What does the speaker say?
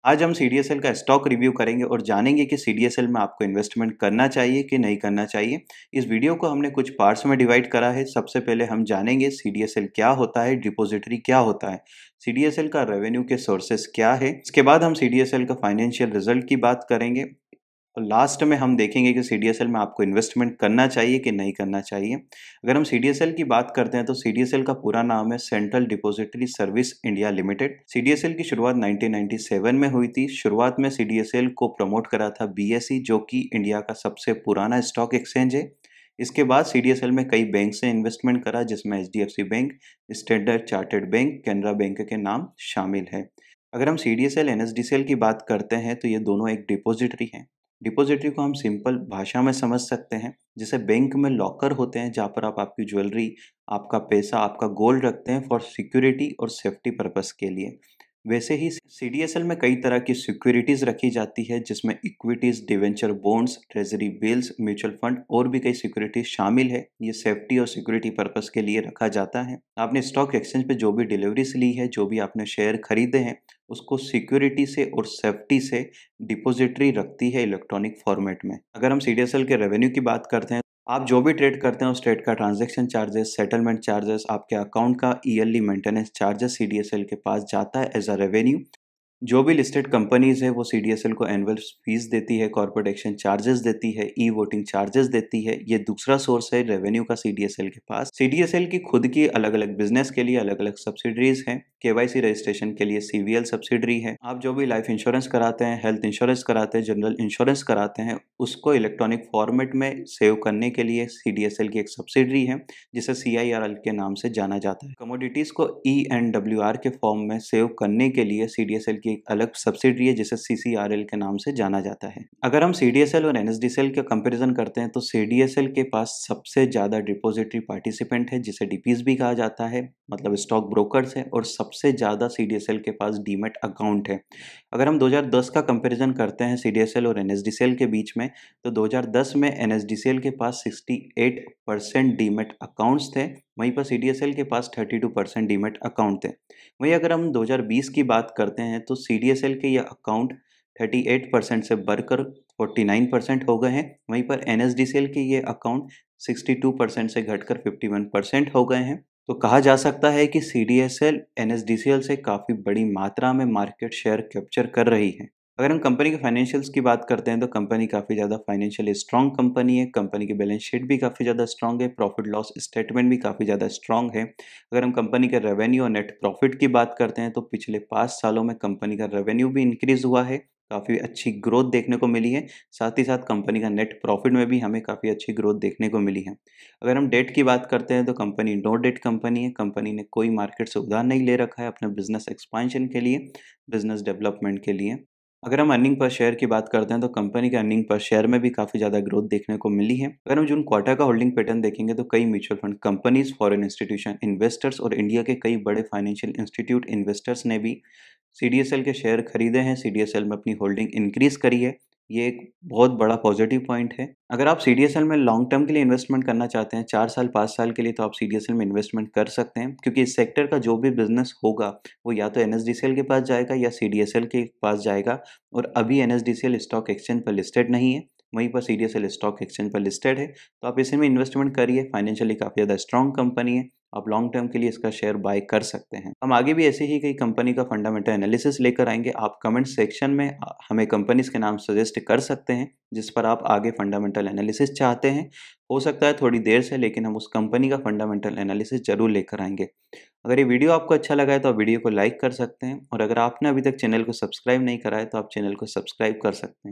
आज हम सीडीएसएल का स्टॉक रिव्यू करेंगे और जानेंगे कि सीडीएसएल में आपको इन्वेस्टमेंट करना चाहिए कि नहीं करना चाहिए। इस वीडियो को हमने कुछ पार्ट्स में डिवाइड करा है। सबसे पहले हम जानेंगे सीडीएसएल क्या होता है, डिपॉजिटरी क्या होता है, सीडीएसएल का रेवेन्यू के सोर्सेस क्या है। इसके बाद हम सीडीएसएल का फाइनेंशियल रिजल्ट की बात करेंगे और लास्ट में हम देखेंगे कि सीडीएसएल में आपको इन्वेस्टमेंट करना चाहिए कि नहीं करना चाहिए। अगर हम सीडीएसएल की बात करते हैं तो सीडीएसएल का पूरा नाम है central depository service India limited. CDSL की शुरुआत 1997 में हुई थी। शुरुआत में सीडीएसएल को प्रमोट करा था बीएसई, जो कि इंडिया का सबसे पुराना स्टॉक एक्सचेंज है। इसके बाद सीडीएसएल में कई बैंक से इन्वेस्टमेंट करा, जिसमें HDFC bank, standard chartered bank, Canara bank के नाम शामिल है। अगर हम सीडीएसएल एनएसडीसीएल की बात करते हैं तो ये दोनों एक डिपॉजिटरी हैं। डिपॉजिटरी को हम सिंपल भाषा में समझ सकते हैं, जैसे बैंक में लॉकर होते हैं जहाँ पर आप आपकी ज्वेलरी, आपका पैसा, आपका गोल्ड रखते हैं फॉर सिक्योरिटी और सेफ्टी पर्पस के लिए। वैसे ही सीडीएसएल में कई तरह की सिक्योरिटीज रखी जाती है, जिसमें equities, debenture bonds, treasury bills, mutual fund और भी कई सिक्योरिटीज शामिल है। ये सेफ्टी और सिक्योरिटी पर्पस के लिए रखा जाता है। आपने स्टॉक एक्सचेंज पे जो भी डिलीवरीज ली है, जो भी आपने शेयर खरीदे हैं, उसको सिक्योरिटी से और सेफ्टी से डिपॉजिटरी रखती है इलेक्ट्रॉनिक फॉर्मेट में। अगर हम सीडीएसएल के रेवेन्यू की बात करते हैं, आप जो भी ट्रेड करते हैं उस ट्रेड का ट्रांजैक्शन चार्जेस, सेटलमेंट चार्जेस, आपके अकाउंट का ईयरली मेंटेनेंस चार्जेस सीडीएसएल के पास जाता है एज अ रेवेन्यू। जो भी लिस्टेड कंपनीज है वो सीडीएसएल को एनुअल फीस देती है, कॉर्पोरेट एक्शन चार्जेस देती है, ई वोटिंग चार्जेस देती है। ये दूसरा सोर्स है रेवेन्यू का सीडीएसएल के पास। सीडीएसएल की खुद की अलग अलग बिजनेस के लिए अलग अलग सब्सिडरीज हैं। केवाईसी रजिस्ट्रेशन के लिए सीवीएल सब्सिडरी है। आप जो भी लाइफ इंश्योरेंस कराते हैं, हेल्थ इंश्योरेंस कराते हैं, जनरल इंश्योरेंस कराते हैं, उसको इलेक्ट्रॉनिक फॉर्मेट में सेव करने के लिए सीडीएसएल की एक सब्सिडरी है, जिसे सीआईआरएल के नाम से जाना जाता है। कमोडिटीज को ईएनडब्ल्यूआर के फॉर्म में सेव करने के लिए सीडीएसएल की एक अलग सब्सिडरी है, जिसे सीसीआरएल के नाम से जाना जाता है। अगर हम सीडीएसएल और एनएसडीसीएल का कंपैरिजन करते हैं तो सीडीएसएल के पास सबसे ज्यादा डिपॉजिटरी पार्टिसिपेंट है, जिसे डीपीज भी कहा जाता है, मतलब स्टॉक ब्रोकर्स है, और सबसे ज्यादा सीडीएसएल के पास डीमैट अकाउंट है। अगर हम 2010 का कंपैरिजन करते हैं सीडीएसएल और एनएसडीसीएल के बीच में, तो 2010 में एनएसडीसीएल के पास 68% डीमैट अकाउंट्स थे, वहीं पर सीडीएसएल के पास 32% डीमैट अकाउंट थे। वहीं अगर हम 2020 की बात करते हैं तो सीडीएसएल के ये अकाउंट 38% से बढ़कर 49% हो गए हैं, वहीं पर एनएसडीसीएल के ये अकाउंट 62% से घटकर 51% हो गए हैं। तो कहा जा सकता है कि सीडीएसएल एनएसडीसीएल से काफ़ी बड़ी मात्रा में मार्केट शेयर कैप्चर कर रही है। अगर हम कंपनी के फाइनेंशियल्स की बात करते हैं तो कंपनी काफ़ी ज़्यादा फाइनेंशियली स्ट्रांग कंपनी है। कंपनी की बैलेंस शीट भी काफ़ी ज़्यादा स्ट्रांग है, प्रॉफिट लॉस स्टेटमेंट भी काफ़ी ज़्यादा स्ट्रांग है। अगर हम कंपनी के रेवेन्यू और नेट प्रॉफिट की बात करते हैं तो पिछले 5 सालों में कंपनी का रेवेन्यू भी इंक्रीज़ हुआ है, काफ़ी अच्छी ग्रोथ देखने को मिली है। साथ ही साथ कंपनी का नेट प्रॉफिट में भी हमें काफ़ी अच्छी ग्रोथ देखने को मिली है। अगर हम डेट की बात करते हैं तो कंपनी नो डेट कंपनी है। कंपनी ने कोई मार्केट से उधार नहीं ले रखा है अपने बिजनेस एक्सपांशन के लिए, बिजनेस डेवलपमेंट के लिए। अगर हम अर्निंग पर शेयर की बात करते हैं तो कंपनी के अर्निंग पर शेयर में भी काफ़ी ज़्यादा ग्रोथ देखने को मिली है। अगर हम जून क्वार्टर का होल्डिंग पैटर्न देखेंगे तो कई mutual fund companies, foreign institution investors और इंडिया के कई बड़े फाइनेंशियल इंस्टीट्यूट इन्वेस्टर्स ने भी सीडीएसएल के शेयर खरीदे हैं, सीडीएसएल में अपनी होल्डिंग इंक्रीज करी है। ये एक बहुत बड़ा पॉजिटिव पॉइंट है। अगर आप सीडीएसएल में लॉन्ग टर्म के लिए इन्वेस्टमेंट करना चाहते हैं, 4 साल 5 साल के लिए, तो आप सीडीएसएल में इन्वेस्टमेंट कर सकते हैं, क्योंकि इस सेक्टर का जो भी बिजनेस होगा वो या तो एनएसडीसीएल के पास जाएगा या सीडीएसएल के पास जाएगा। और अभी एनएसडीसीएल स्टॉक एक्सचेंज पर लिस्टेड नहीं है, वहीं पर सीडीएसएल स्टॉक एक्सचेंज पर लिस्टेड है। तो आप इसी में इन्वेस्टमेंट करिए, फाइनेंशियली काफ़ी ज़्यादा स्ट्रॉन्ग कंपनी है, आप लॉन्ग टर्म के लिए इसका शेयर बाय कर सकते हैं। हम आगे भी ऐसे ही कई कंपनी का फंडामेंटल एनालिसिस लेकर आएंगे। आप कमेंट सेक्शन में हमें कंपनीज के नाम सजेस्ट कर सकते हैं जिस पर आप आगे फंडामेंटल एनालिसिस चाहते हैं। हो सकता है थोड़ी देर से, लेकिन हम उस कंपनी का फंडामेंटल एनालिसिस जरूर लेकर आएंगे। अगर ये वीडियो आपको अच्छा लगा है तो आप वीडियो को लाइक कर सकते हैं, और अगर आपने अभी तक चैनल को सब्सक्राइब नहीं करा है तो आप चैनल को सब्सक्राइब कर सकते हैं।